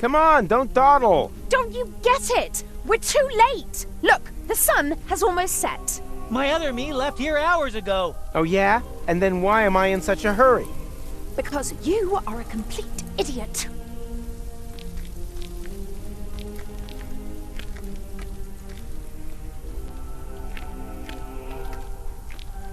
Come on, don't dawdle. Don't you get it? We're too late. Look, the sun has almost set. My other me left here hours ago. Oh yeah? And then why am I in such a hurry? Because you are a complete idiot.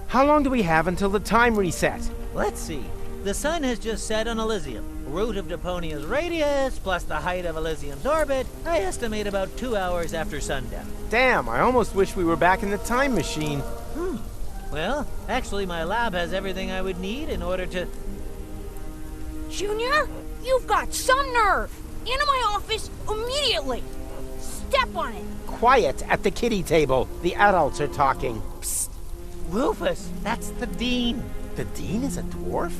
How long do we have until the time reset? Let's see. The sun has just set on Elysium. Root of Deponia's radius, plus the height of Elysium's orbit, I estimate about 2 hours after sundown. Damn, I almost wish we were back in the time machine. Well, actually my lab has everything I would need in order to... Junior, you've got some nerve. Into my office immediately. Step on it. Quiet at the kiddie table. The adults are talking. Psst. Rufus, that's the dean. The dean is a dwarf?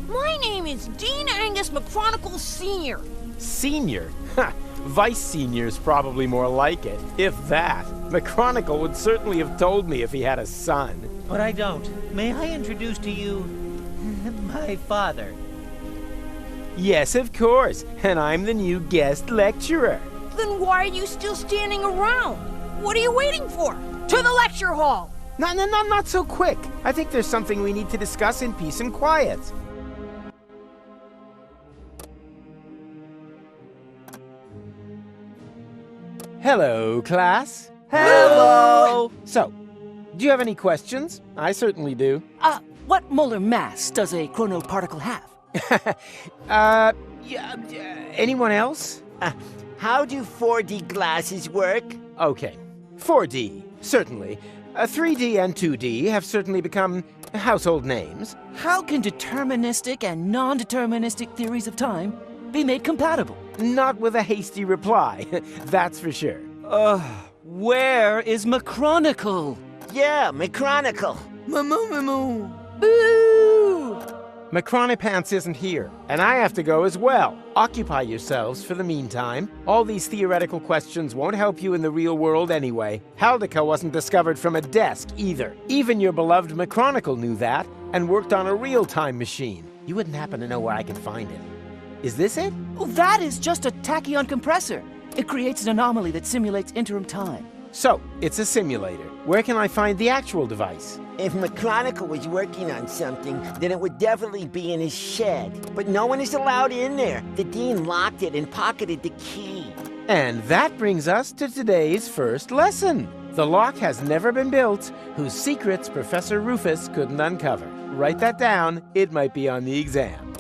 My name is Dean Angus McChronicle Sr. Senior? Ha! Vice Senior's probably more like it, if that. McChronicle would certainly have told me if he had a son. But I don't. May I introduce to you my father? Yes, of course. And I'm the new guest lecturer. Then why are you still standing around? What are you waiting for? To the lecture hall! Not so quick. I think there's something we need to discuss in peace and quiet. Hello, class. Hello! So, do you have any questions? I certainly do. What molar mass does a chronoparticle have? Anyone else? How do 4D glasses work? Okay. 4D, certainly. 3D and 2D have certainly become household names. How can deterministic and non-deterministic theories of time be made compatible? Not with a hasty reply, that's for sure. Where is McChronicle? Yeah, McChronicle. Moo. Boo! Macronipants isn't here, and I have to go as well. Occupy yourselves for the meantime. All these theoretical questions won't help you in the real world anyway. Haldica wasn't discovered from a desk, either. Even your beloved McChronicle knew that, and worked on a real time machine. You wouldn't happen to know where I can find it. Is this it? Oh, that is just a tachyon compressor. It creates an anomaly that simulates interim time. So, it's a simulator. Where can I find the actual device? If McChronicle was working on something, then it would definitely be in his shed. But no one is allowed in there. The dean locked it and pocketed the key. And that brings us to today's first lesson. The lock has never been built, whose secrets Professor Rufus couldn't uncover. Write that down, it might be on the exam.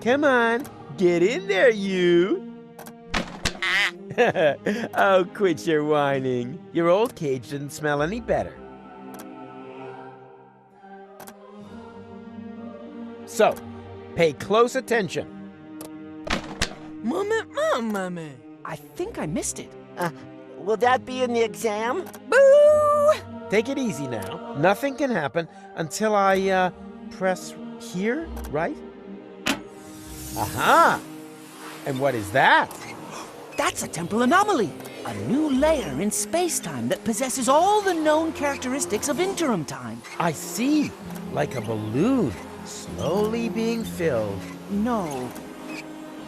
Come on, get in there, you! Oh, quit your whining. Your old cage didn't smell any better. So, pay close attention. Mommy. I think I missed it. Will that be in the exam? Boo! Take it easy now. Nothing can happen until I, press here, right? Aha! And what is that? That's a temporal anomaly. A new layer in space-time that possesses all the known characteristics of interim time. I see. Like a balloon, slowly being filled. No.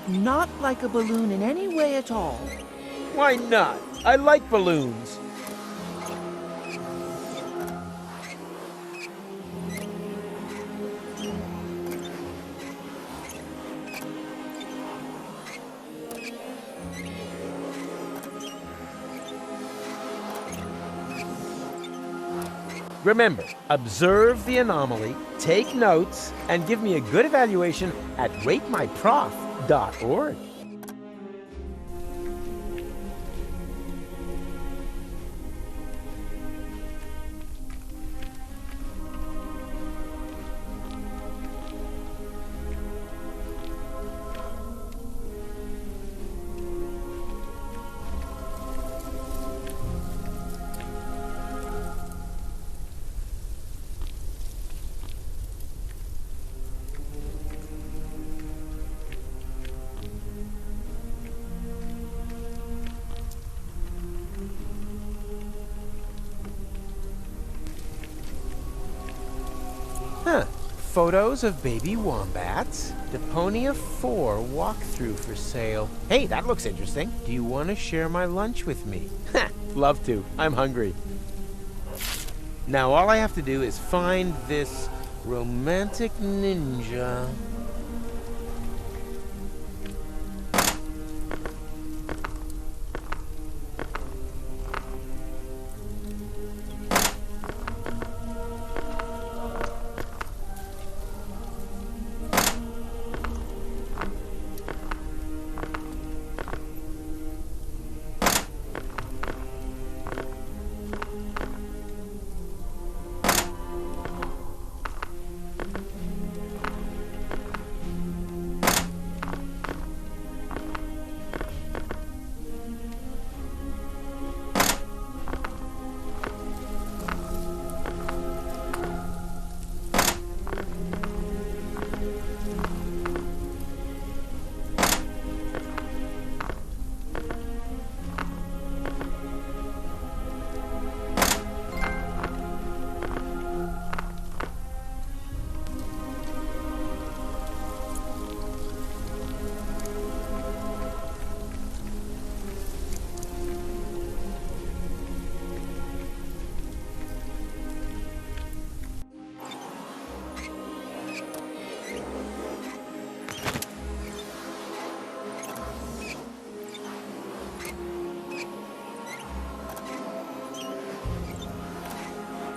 Not like a balloon in any way at all. Why not? I like balloons. Remember, observe the anomaly, take notes, and give me a good evaluation at ratemyprof.org. photos of baby wombats. Deponia 4 walkthrough for sale. Hey, that looks interesting. Do you want to share my lunch with me? Love to. I'm hungry. Now all I have to do is find this romantic ninja.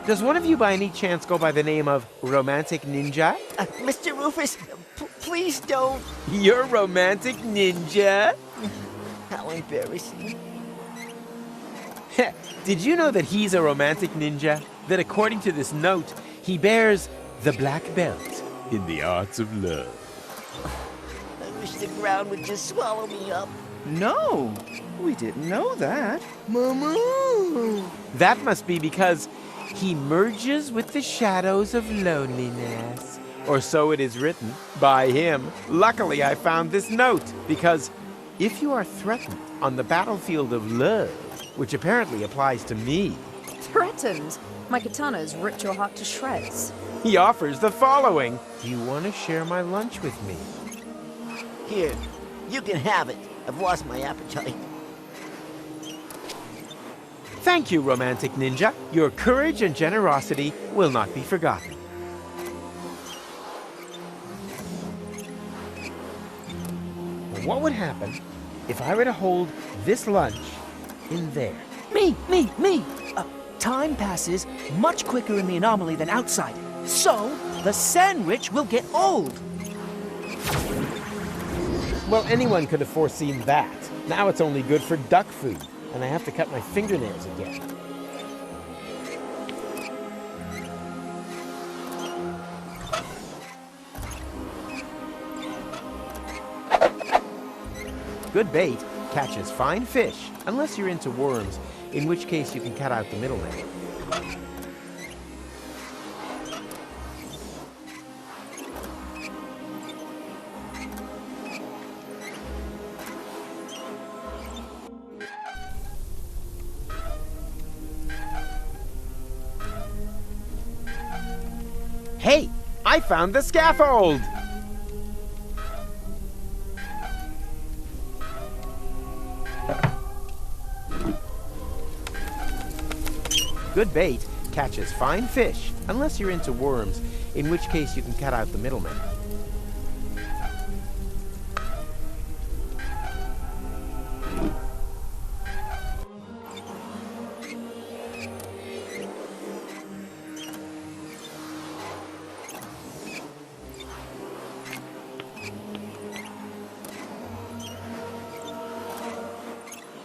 Does one of you by any chance go by the name of Romantic Ninja? Mr. Rufus, please don't. You're Romantic Ninja? How embarrassing. Did you know that he's a romantic ninja? That according to this note, he bears the black belt in the arts of love. I wish the ground would just swallow me up. No, we didn't know that. Mama! That must be because he merges with the shadows of loneliness. Or so it is written by him. Luckily, I found this note, because if you are threatened on the battlefield of love, which apparently applies to me, Threatened? My katana's ripped your heart to shreds. he offers the following. Do you want to share my lunch with me? Here, you can have it. I've lost my appetite. Thank you, Romantic Ninja. Your courage and generosity will not be forgotten. What would happen if I were to hold this lunch in there? Me! Time passes much quicker in the anomaly than outside, so the sandwich will get old. Well, anyone could have foreseen that. Now it's only good for duck food, and I have to cut my fingernails again. Good bait catches fine fish, unless you're into worms, in which case you can cut out the middleman. Hey, I found the scaffold! Good bait catches fine fish, unless you're into worms, in which case you can cut out the middleman.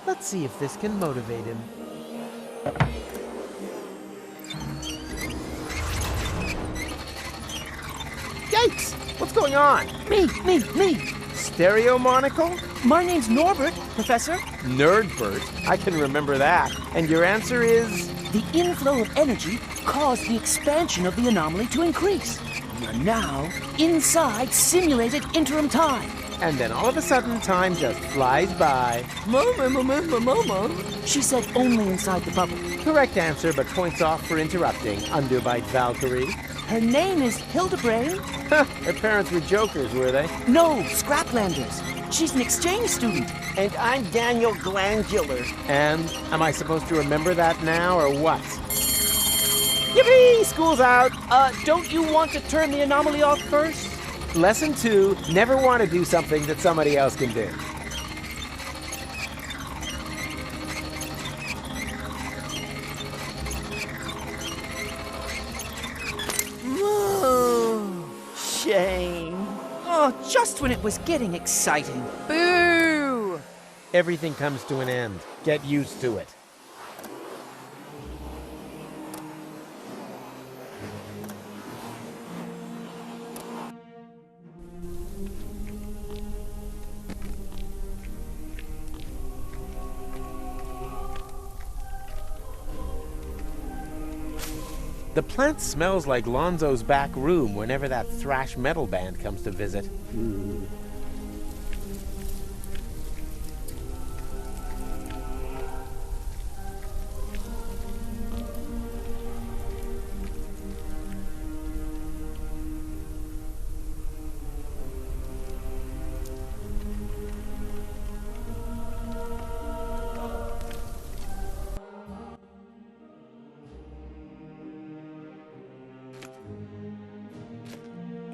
Let's see if this can motivate him. Yikes! What's going on? Me! Stereo monocle? My name's Norbert, Professor. Nerdbert? I can remember that. And your answer is? The inflow of energy caused the expansion of the anomaly to increase. You're now inside simulated interim time. And then all of a sudden, time just flies by. Mama. She said only inside the bubble. Correct answer, but points off for interrupting. Underbite Valkyrie. Her name is Hildebrand. Her parents were jokers, were they? No, Scraplanders. She's an exchange student. And I'm Daniel Glandular. And am I supposed to remember that now, or what? Yippee! School's out! Don't you want to turn the anomaly off first? Lesson 2, never want to do something that somebody else can do. Shame. Oh, just when it was getting exciting. Boo! Everything comes to an end. Get used to it. The plant smells like Lonzo's back room whenever that thrash metal band comes to visit.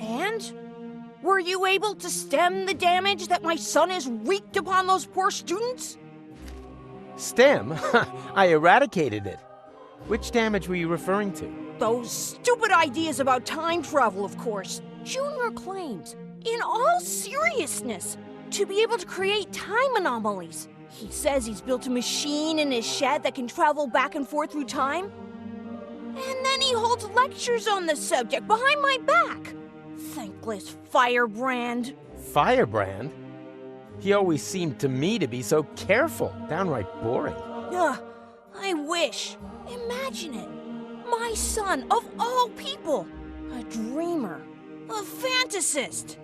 And? Were you able to stem the damage that my son has wreaked upon those poor students? Stem? I eradicated it. Which damage were you referring to? Those stupid ideas about time travel, of course. Junior claims, in all seriousness, to be able to create time anomalies. He says he's built a machine in his shed that can travel back and forth through time. And then he holds lectures on the subject behind my back. Thankless firebrand. Firebrand? He always seemed to me to be so careful, downright boring. Ugh, I wish. Imagine it. My son, of all people, a dreamer, a fantasist.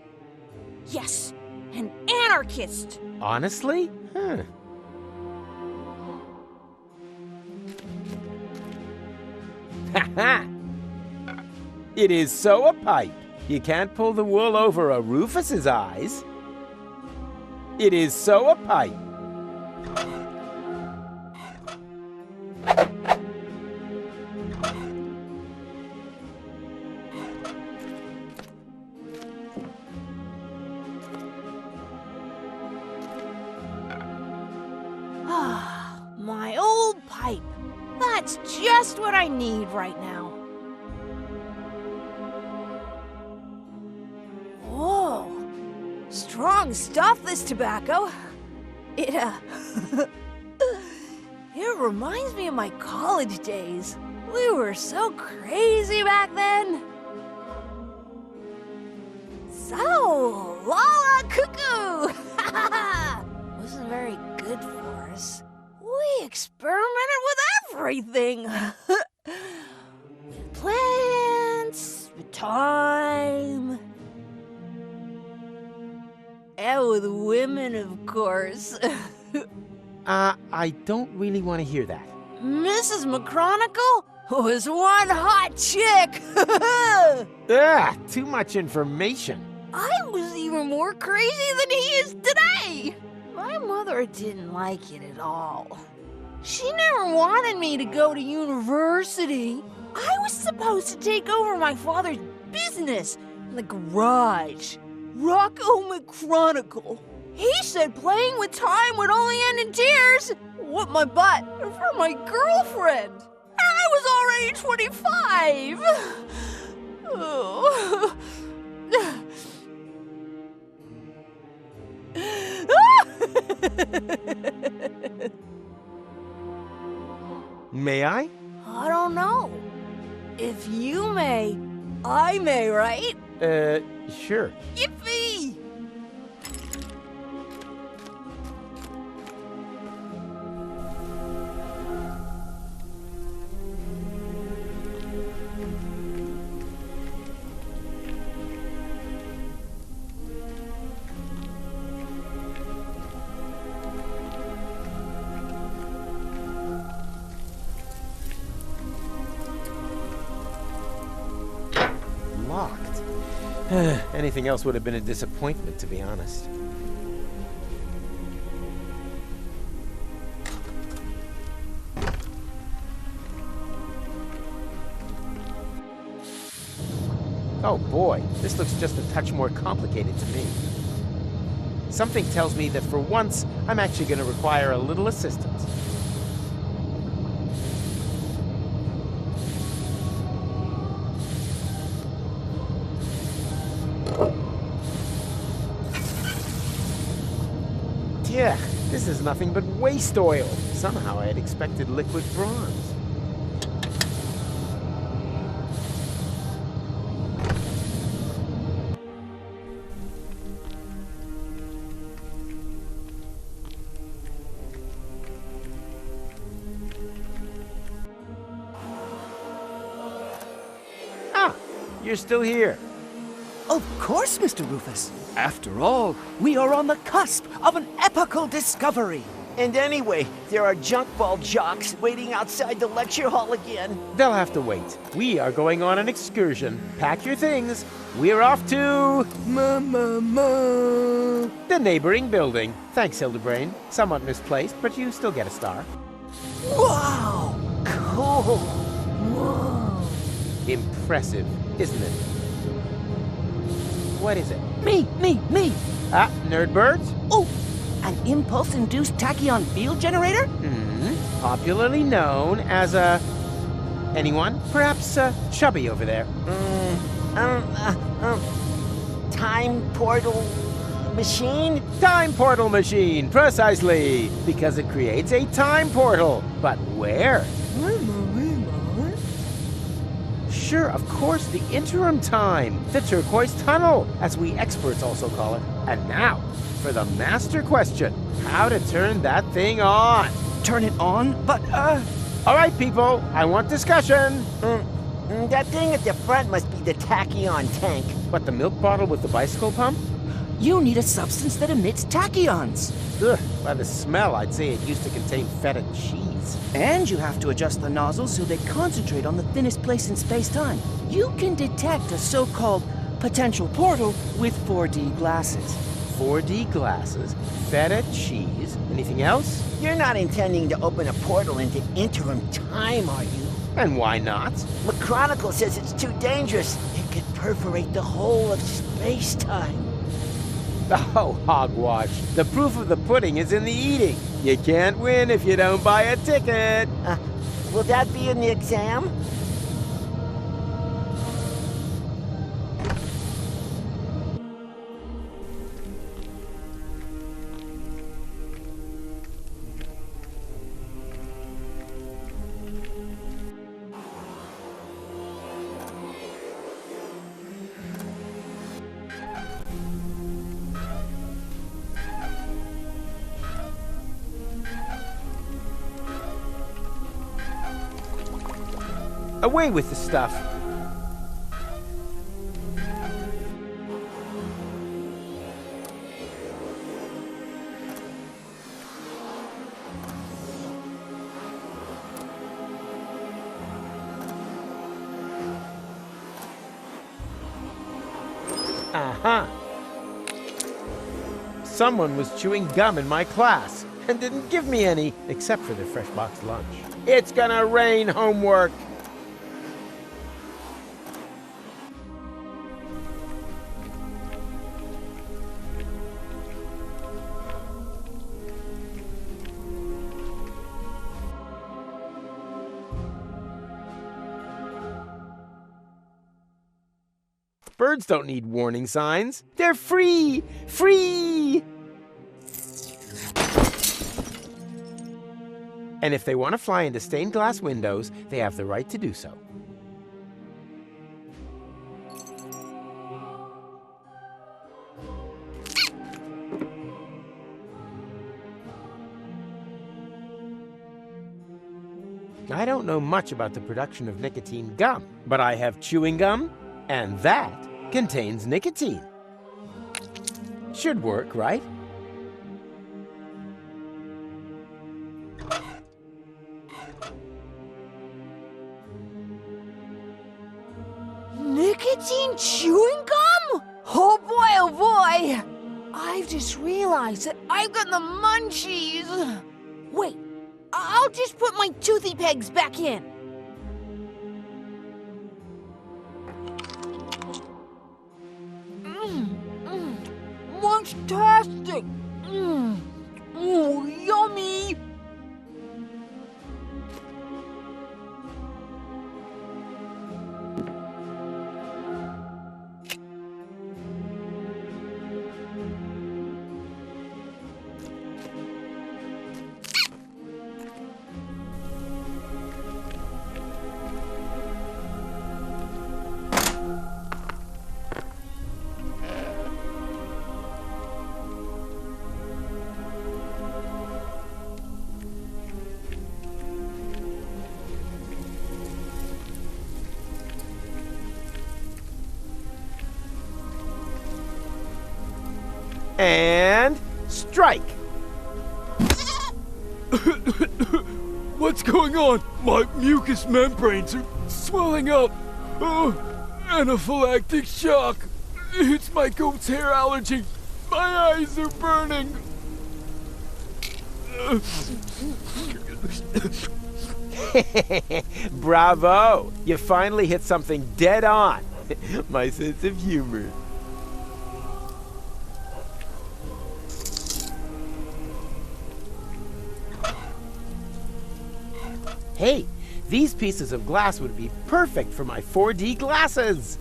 Yes, an anarchist. Honestly? Huh. Ha ha! It is so a pipe. You can't pull the wool over a Rufus's eyes. It is so a pipe. Ah, my old pipe. That's just what I need right now. Whoa. Strong stuff, this tobacco. It, it reminds me of my college days. We were so crazy back then. So, Lala Cuckoo! Wasn't very good for us. We experimented with everything. With plants, with time. And with women, of course. I don't really want to hear that. Mrs. McChronicle was one hot chick. Too much information. I was even more crazy than he is today. My mother didn't like it at all. She never wanted me to go to university. I was supposed to take over my father's business, the garage. Rocco McChronicle. He said playing with time would only end in tears. What my butt for my girlfriend. And I was already 25. Oh. May I? I don't know. If you may, I may, right? Sure. Yippee! locked. Anything else would have been a disappointment, to be honest. Oh boy, this looks just a touch more complicated to me. Something tells me that for once, I'm actually going to require a little assistance. Yeah, this is nothing but waste oil. Somehow I had expected liquid bronze. Ah, you're still here. Of course, Mr. Rufus. After all, we are on the cusp of an epical discovery. And anyway, there are junk ball jocks waiting outside the lecture hall again. They'll have to wait. We are going on an excursion. Pack your things. We're off to... the neighboring building. Thanks, Hildebrain. Somewhat misplaced, but you still get a star. Wow! Cool. Impressive, isn't it? What is it? Me! Ah, Nerdbirds? Oh, an impulse-induced tachyon field generator? Popularly known as a... anyone? Perhaps Chubby over there. Time portal machine? Time portal machine, precisely! Because it creates a time portal. But where? Sure, of course, the interim time. The turquoise tunnel, as we experts also call it. And now, for the master question. How to turn that thing on. Turn it on? But, All right, people, I want discussion. That thing at the front must be the tachyon tank. What, the milk bottle with the bicycle pump? you need a substance that emits tachyons. Ugh, by the smell, I'd say it used to contain feta cheese. And you have to adjust the nozzles so they concentrate on the thinnest place in space-time. You can detect a so-called potential portal with 4D glasses. 4D glasses, feta cheese, anything else? You're not intending to open a portal into interim time, are you? And why not? McChronicle says it's too dangerous. It could perforate the whole of space-time. Oh, hogwash. The proof of the pudding is in the eating. You can't win if you don't buy a ticket. Will that be in the exam? Away with the stuff. Aha! Someone was chewing gum in my class and didn't give me any, except for their fresh box lunch. It's gonna rain homework! Birds don't need warning signs. They're free! Free! And if they want to fly into stained glass windows, they have the right to do so. I don't know much about the production of nicotine gum, but I have chewing gum, and that contains nicotine. Should work, right? Nicotine? nicotine chewing gum? Oh boy. I've just realized that I've got the munchies. Wait, I'll just put my toothy pegs back in. Munchtastic! Oh, yummy! And strike! What's going on? My mucous membranes are swelling up. Oh, anaphylactic shock. It's my goat's hair allergy. My eyes are burning. Bravo! You finally hit something dead on. My sense of humor. Hey, these pieces of glass would be perfect for my 4D glasses!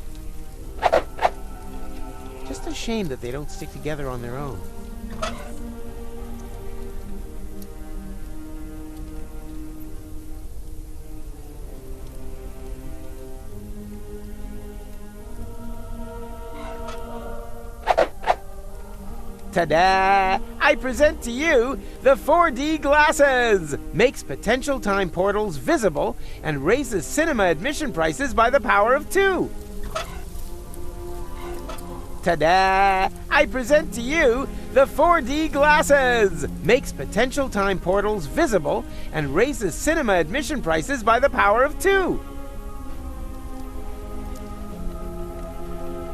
Just a shame that they don't stick together on their own. Ta-da! I present to you the 4D glasses! Makes potential time portals visible and raises cinema admission prices by the power of 2. Ta-da! I present to you the 4D glasses! Makes potential time portals visible and raises cinema admission prices by the power of 2.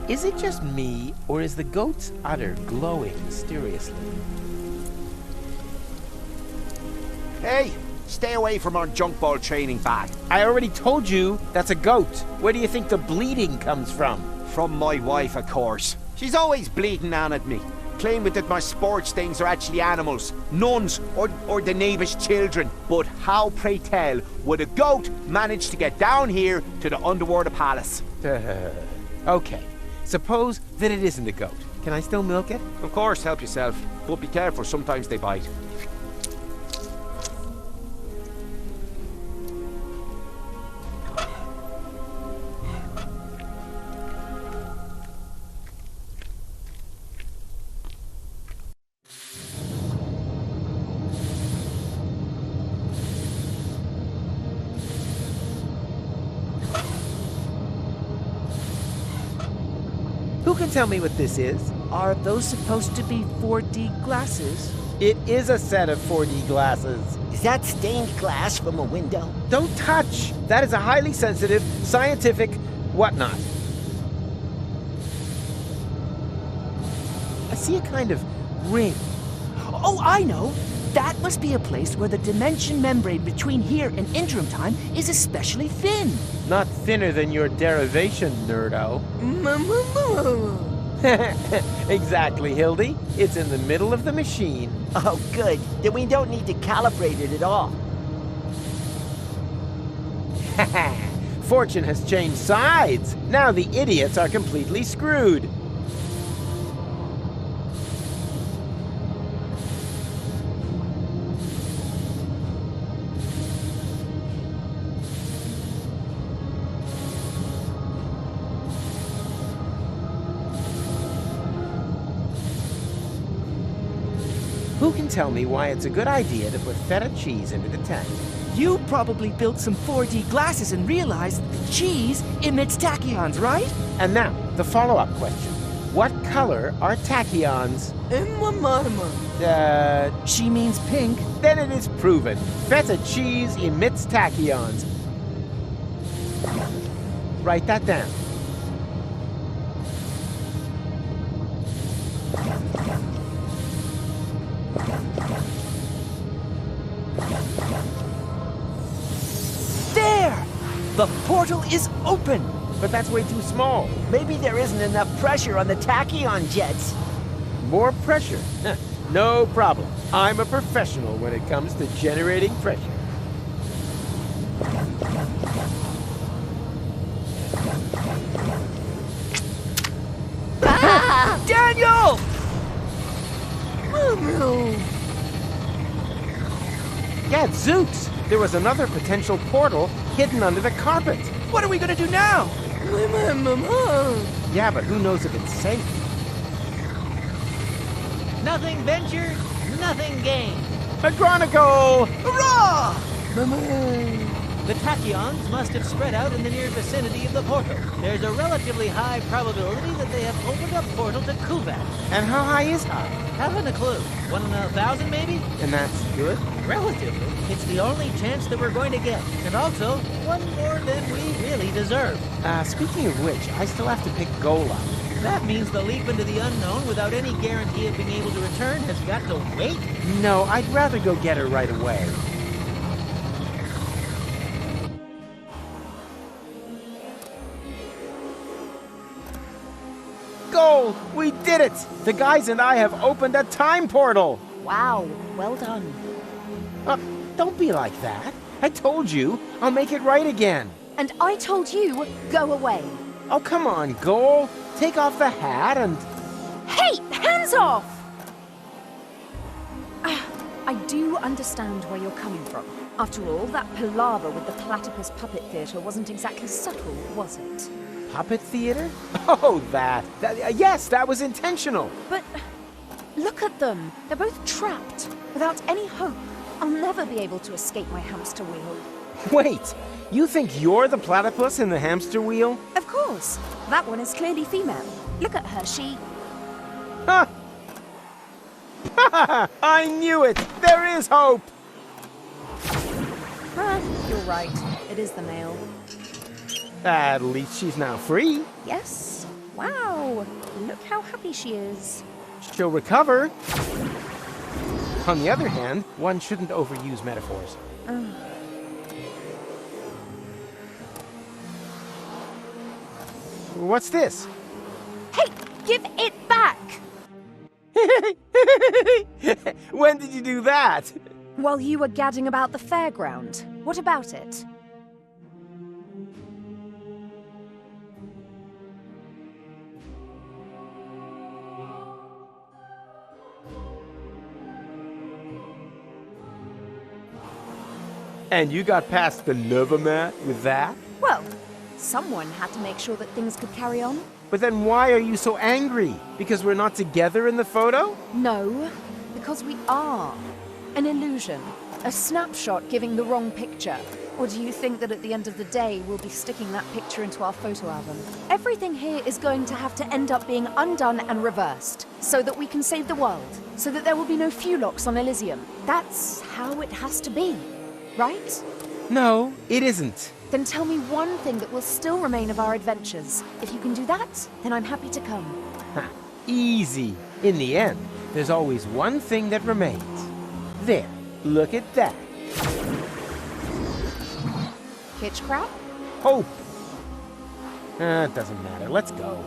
Is it just me, or is the goat's udder glowing mysteriously? Hey, stay away from our junk ball training bag. I already told you that's a goat. Where do you think the bleeding comes from? From my wife, of course. She's always bleeding on at me, claiming that my sports things are actually animals, nuns, or the neighbour's children. But how, pray tell, would a goat manage to get down here to the underwater palace? Okay. Suppose that it isn't a goat. Can I still milk it? Of course, help yourself. But be careful, sometimes they bite. Who can tell me what this is? Are those supposed to be 4D glasses? It is a set of 4D glasses. Is that stained glass from a window? Don't touch! That is a highly sensitive, scientific whatnot. I see a kind of ring. Oh, I know! That must be a place where the dimension membrane between here and interim time is especially thin. Not thinner than your derivation, nerdo. Exactly, Hildy. It's in the middle of the machine. Oh, good. Then we don't need to calibrate it at all. Fortune has changed sides. Now the idiots are completely screwed. Who can tell me why it's a good idea to put feta cheese into the tank? You probably built some 4D glasses and realized that the cheese emits tachyons, right? And now, the follow-up question. What color are tachyons? She means pink. Then it is proven. Feta cheese emits tachyons. Write that down. The portal is open! But that's way too small. Maybe there isn't enough pressure on the tachyon jets. More pressure? Huh, no problem. I'm a professional when it comes to generating pressure. Daniel! Gadzooks! There was another potential portal hidden under the carpet. What are we gonna do now? Yeah, but who knows if it's safe? Nothing ventured, nothing gained. Agronicole! Hurrah! The tachyons must have spread out in the near vicinity of the portal. There's a relatively high probability that they have opened a portal to Kuvat. And how high is high? Haven't a clue. 1 in 1,000 maybe? And that's good? Relatively. It's the only chance that we're going to get. And also, one more than we really deserve. Speaking of which, I still have to pick Gola. That means the leap into the unknown without any guarantee of being able to return has got to wait. No, I'd rather go get her right away. Goal! We did it! The guys and I have opened a time portal! Wow, well done. Don't be like that. I told you, I'll make it right again. And I told you, go away. Oh, come on, Goal. Take off the hat and... Hey, hands off! I do understand where you're coming from. After all, that palaver with the platypus puppet theatre wasn't exactly subtle, was it? Puppet theater? Oh, that. Yes, that was intentional. But look at them. They're both trapped. Without any hope, I'll never be able to escape my hamster wheel. Wait, you think you're the platypus in the hamster wheel? Of course. That one is clearly female. Look at her, she... Ha! I knew it! There is hope! You're right. It is the male. At least she's now free. Yes. Wow. Look how happy she is. She'll recover. On the other hand, one shouldn't overuse metaphors. What's this? Hey, give it back! When did you do that? While you were gadding about the fairground. What about it? And you got past the Novomat with that? Well, someone had to make sure that things could carry on. But then why are you so angry? Because we're not together in the photo? No, because we are. An illusion. A snapshot giving the wrong picture. Or do you think that at the end of the day, we'll be sticking that picture into our photo album? Everything here is going to have to end up being undone and reversed, so that we can save the world, so that there will be no Fulocks on Elysium. That's how it has to be, right? No, it isn't. Then tell me one thing that will still remain of our adventures. If you can do that, then I'm happy to come. Ha, easy. In the end, there's always one thing that remains. There, look at that. Kitch crap? Hope. It doesn't matter. Let's go.